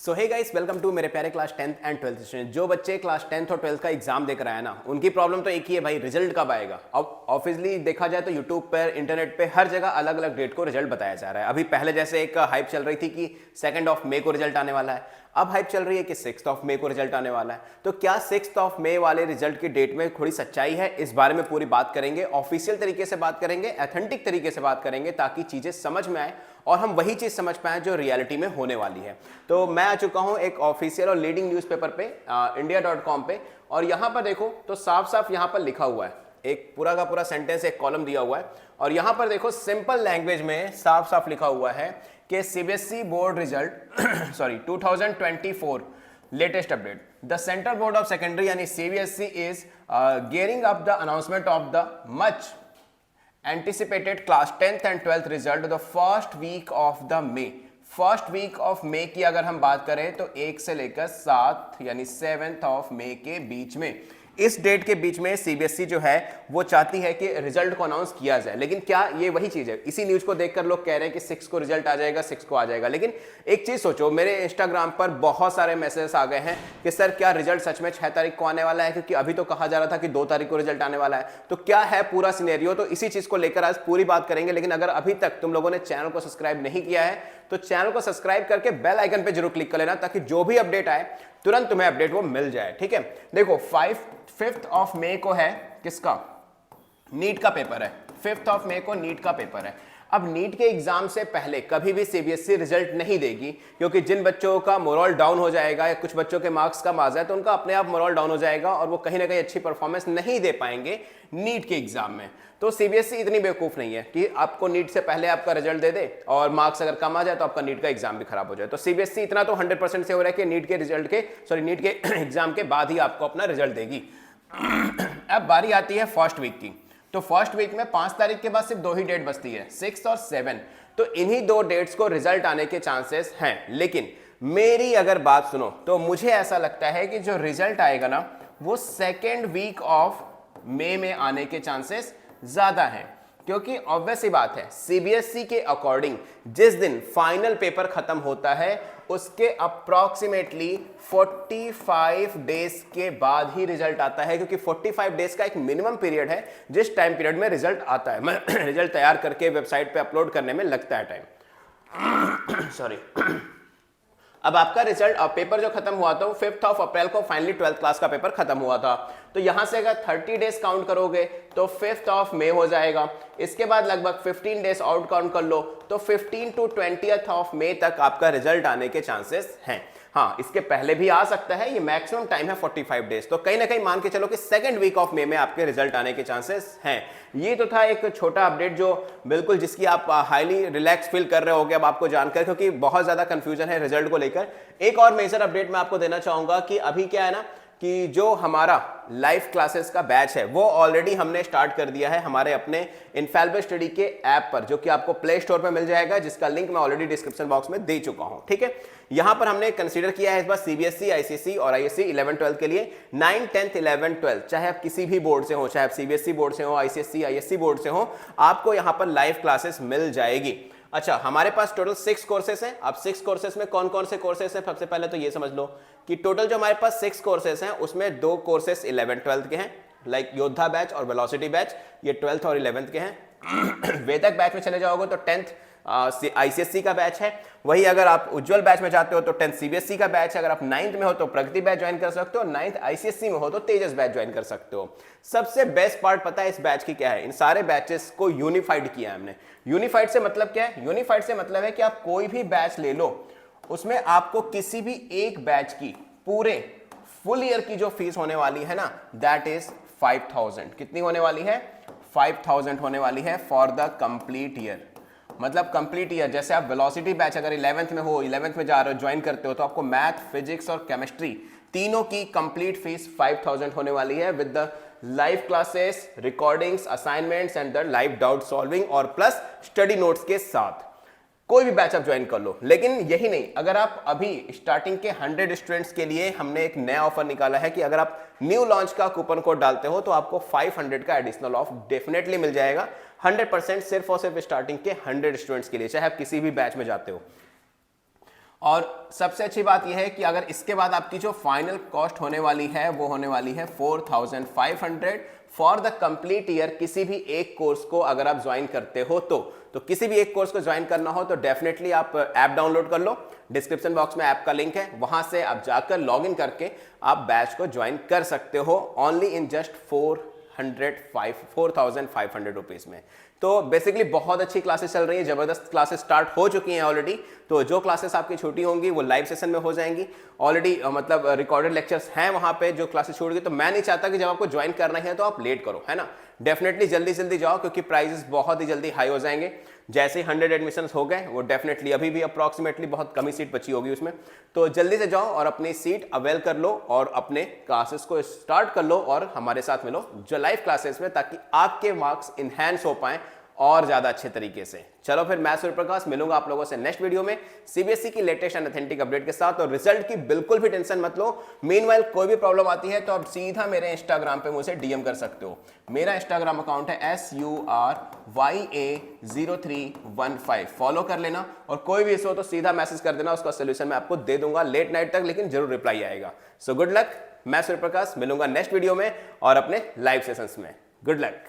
So hey guys, welcome to मेरे प्यारे class 10th and 12th student. जो बच्चे क्लास 10th और 12th का एग्जाम देकर आए ना, उनकी प्रॉब्लम तो एक ही है भाई, रिजल्ट कब आएगा। अब ऑब्वियसली देखा जाए तो यूट्यूब पर, इंटरनेट पे हर जगह अलग अलग डेट को रिजल्ट बताया जा रहा है। अभी पहले जैसे एक हाइप चल रही थी कि 2 मई को रिजल्ट आने वाला है, अब हाइप चल रही है कि 6 मई को रिजल्ट आने वाला है। तो क्या 6 मई वाले रिजल्ट की डेट में थोड़ी सच्चाई है, इस बारे में पूरी बात करेंगे। ऑफिशियल तरीके से बात करेंगे, ऑथेंटिक तरीके से बात करेंगे, ताकि चीजें समझ में आए और हम वही चीज समझ पाए जो रियलिटी में होने वाली है। तो मैं आ चुका हूं एक ऑफिशियल और लीडिंग न्यूज़पेपर पे, india.com पे, और यहां पर देखो तो साफ साफ यहां पर लिखा हुआ है, एक पूरा का पूरा सेंटेंस, एक कॉलम दिया हुआ है, और यहां पर देखो सिंपल लैंग्वेज में साफ साफ लिखा हुआ है कि CBSE board result sorry 2024 latest update, the central board of secondary यानी CBSE is gearing up the announcement of the much anticipated class 10th and 12th result the first week of the May। First week of May की अगर हम बात करें तो 1 से लेकर 7 यानी 7 मई के बीच में, इस डेट के बीच में सीबीएसई जो है वो चाहती है कि रिजल्ट को अनाउंस किया जाए। लेकिन क्या ये वही चीज है? इसी न्यूज को देखकर लोग कह रहे हैं कि 6 को रिजल्ट आ जाएगा, 6 को आ जाएगा। लेकिन एक चीज सोचो, मेरे इंस्टाग्राम पर बहुत सारे मैसेजेस आ गए हैं कि सर क्या रिजल्ट सच में 6 तारीख को आने वाला है, क्योंकि अभी तो कहा जा रहा था कि 2 तारीख को रिजल्ट आने वाला है। तो क्या है पूरा सिनेरियो, तो इसी चीज को लेकर आज पूरी बात करेंगे। लेकिन अगर अभी तक तुम लोगों ने चैनल को सब्सक्राइब नहीं किया है तो चैनल को सब्सक्राइब करके बेल आइकन पे जरूर क्लिक कर लेना, ताकि जो भी अपडेट आए तुरंत तुम्हें अपडेट वो मिल जाए। ठीक है, देखो 5th मई को है किसका, नीट का पेपर है। 5th मई को नीट का पेपर है। अब नीट के एग्जाम से पहले कभी भी सीबीएसई रिजल्ट नहीं देगी, क्योंकि जिन बच्चों का मोरल डाउन हो जाएगा या कुछ बच्चों के मार्क्स कम आ जाए तो उनका अपने आप मोरल डाउन हो जाएगा और वो कहीं ना कहीं अच्छी परफॉर्मेंस नहीं दे पाएंगे नीट के एग्जाम में। तो सीबीएसई इतनी बेवकूफ नहीं है कि आपको नीट से पहले आपका रिजल्ट दे दे और मार्क्स अगर कम आ जाए तो आपका नीट का एग्जाम भी खराब हो जाए। तो सीबीएसई इतना तो 100% से हो रहा है कि नीट के एग्जाम के बाद ही आपको अपना रिजल्ट देगी। अब बारी आती है फर्स्ट वीक की। तो फर्स्ट वीक में 5 तारीख के बाद सिर्फ 2 ही डेट बचती है, 6 और 7। तो इन्हीं 2 डेट्स को रिजल्ट आने के चांसेस हैं। लेकिन मेरी अगर बात सुनो तो मुझे ऐसा लगता है कि जो रिजल्ट आएगा ना वो 2nd वीक ऑफ मई में आने के चांसेस ज्यादा हैं, क्योंकि ऑब्वियस ही बात है सीबीएसई के अकॉर्डिंग जिस दिन फाइनल पेपर खत्म होता है उसके अप्रॉक्सीमेटली 45 डेज के बाद ही रिजल्ट आता है, क्योंकि 45 डेज का एक मिनिमम पीरियड है जिस टाइम पीरियड में रिजल्ट आता है। रिजल्ट तैयार करके वेबसाइट पे अपलोड करने में लगता है टाइम। सॉरी। अब आपका रिजल्ट, अब पेपर जो खत्म हुआ था वो 5 अप्रैल को फाइनली 12th क्लास का पेपर खत्म हुआ था। तो यहां से अगर 30 डेज काउंट करोगे तो 5 मई हो जाएगा। इसके बाद लगभग 15 डेज आउट काउंट कर लो तो 15 to 20 मई तक आपका रिजल्ट आने के चांसेस हैं। हाँ, इसके पहले भी आ सकता है, ये मैक्सिमम टाइम है 45 डेज। तो कहीं ना कहीं मान के चलो कि 2nd वीक ऑफ मई में आपके रिजल्ट आने के चांसेस हैं। ये तो था एक छोटा अपडेट जो बिल्कुल जिसकी आप हाईली रिलैक्स फील कर रहे होगे अब आपको जानकर, क्योंकि बहुत ज्यादा कंफ्यूजन है रिजल्ट को लेकर। एक और मेजर अपडेट मैं आपको देना चाहूंगा कि अभी क्या है ना कि जो हमारा लाइव क्लासेस का बैच है वो ऑलरेडी हमने स्टार्ट कर दिया है हमारे अपने इनफैलिबल स्टडी के ऐप पर, जो कि आपको प्ले स्टोर पर मिल जाएगा, जिसका लिंक मैं ऑलरेडी डिस्क्रिप्शन बॉक्स में दे चुका हूं। ठीक है, यहां पर हमने कंसीडर किया है इस बार सीबीएसई, आईसीएसई और आईएससी 11-12 के लिए 9, 10th, 11, 12 चाहे आप किसी भी बोर्ड से हो, चाहे आप सीबीएसई बोर्ड से हो, आईसीएसई, आईएससी बोर्ड से हो, आपको यहां पर लाइव क्लासेस मिल जाएगी। अच्छा, हमारे पास टोटल 6 कोर्सेस हैं। अब 6 कोर्सेस में कौन कौन से कोर्सेस हैं, सबसे पहले तो ये समझ लो कि टोटल जो हमारे पास 6 कोर्सेस हैं उसमें 2 कोर्सेस 11-12 के हैं, लाइक योद्धा बैच और वेलोसिटी बैच, ये 12th और 11th के हैं। वेदक बैच में चले जाओगे तो 10th आईसीएससी का बैच है। वही अगर आप उज्जवल बैच में जाते हो तो 10th सीबीएसई का बैच है। अगर आप 9th में हो तो प्रगति बैच ज्वाइन कर सकते हो, 9th आईसीएससी में हो तो तेजस बैच ज्वाइन कर सकते हो। सबसे बेस्ट पार्ट पता है इस बैच की क्या है? इन सारे बैचेस को यूनिफाइड किया है हमने। यूनिफाइड से मतलब क्या है? यूनिफाइड से मतलब है कि आप कोई भी बैच ले लो, उसमें आपको किसी भी एक बैच की पूरे फुल ईयर की जो फीस होने वाली है ना, दैट इज 5000। कितनी होने वाली है? 5000 होने वाली है फॉर द कंप्लीट ईयर। मतलब कंप्लीट ईयर, जैसे आप वेलोसिटी बैच अगर 11th में हो, 11th में जा रहे हो, ज्वाइन करते हो, तो आपको मैथ, फिजिक्स और केमिस्ट्री तीनों की कंप्लीट फीस 5000 होने वाली है, with the live classes, recordings, assignments and the live doubt solving और प्लस स्टडी नोट्स के साथ। कोई भी बैच आप ज्वाइन कर लो। लेकिन यही नहीं, अगर आप अभी स्टार्टिंग के 100 स्टूडेंट्स के लिए हमने एक नया ऑफर निकाला है कि अगर आप न्यू लॉन्च का कूपन कोड डालते हो तो आपको 500 का एडिशनल ऑफ डेफिनेटली मिल जाएगा, 100% सिर्फ और सिर्फ स्टार्टिंग के 100 स्टूडेंट्स के लिए, चाहे आप किसी भी बैच में जाते हो। और सबसे अच्छी बात यह है कि अगर इसके बाद आपकी जो फाइनल कॉस्ट होने वाली है वो होने वाली है 4500 फॉर द कंप्लीट ईयर। किसी भी एक कोर्स को अगर आप ज्वाइन करते हो तो किसी भी एक कोर्स को ज्वाइन करना हो तो डेफिनेटली आप ऐप डाउनलोड कर लो, डिस्क्रिप्शन बॉक्स में ऐप का लिंक है, वहां से आप जाकर लॉग इन करके आप बैच को ज्वाइन कर सकते हो ओनली इन जस्ट 4500 रुपीज में। तो बेसिकली बहुत अच्छी क्लासेस चल रही है, जबरदस्त क्लासेस स्टार्ट हो चुकी हैं ऑलरेडी। तो जो क्लासेस आपकी छूटी होंगी वो लाइव सेशन में हो जाएंगी ऑलरेडी, मतलब रिकॉर्डेड लेक्चर्स हैं वहां पे जो क्लासेस छूट गई। तो मैं नहीं चाहता कि जब आपको ज्वाइन करना है तो आप लेट करो, है ना। डेफिनेटली जल्दी जल्दी जाओ क्योंकि प्राइजेस बहुत ही जल्दी हाई हो जाएंगे। जैसे ही 100 एडमिशंस हो गए, वो डेफिनेटली अभी भी अप्रॉक्सीमेटली बहुत कम ही सीट बची होगी उसमें, तो जल्दी से जाओ और अपनी सीट अवेल कर लो और अपने क्लासेस को स्टार्ट कर लो और हमारे साथ मिलो जो लाइव क्लासेस में, ताकि आपके मार्क्स इनहैंस हो पाए और ज्यादा अच्छे तरीके से। चलो फिर मैं सूर्यप्रकाश मिलूंगा आप लोगों से नेक्स्ट वीडियो में सीबीएसई की लेटेस्ट एंड ऑथेंटिक अपडेट के साथ। और रिजल्ट की बिल्कुल भी टेंशन मत लो। मीनवाइल कोई भी प्रॉब्लम आती है तो आप सीधा मेरे इंस्टाग्राम पे मुझे डीएम कर सकते हो। मेरा इंस्टाग्राम अकाउंट है SURYA0315, फॉलो कर लेना और कोई भी इशू हो तो सीधा मैसेज कर देना, उसका सोल्यूशन मैं आपको दे दूंगा लेट नाइट तक, लेकिन जरूर रिप्लाई आएगा। So good luck. मैं सूर्यप्रकाश मिलूंगा नेक्स्ट वीडियो में और अपने लाइव सेशंस में। Good luck.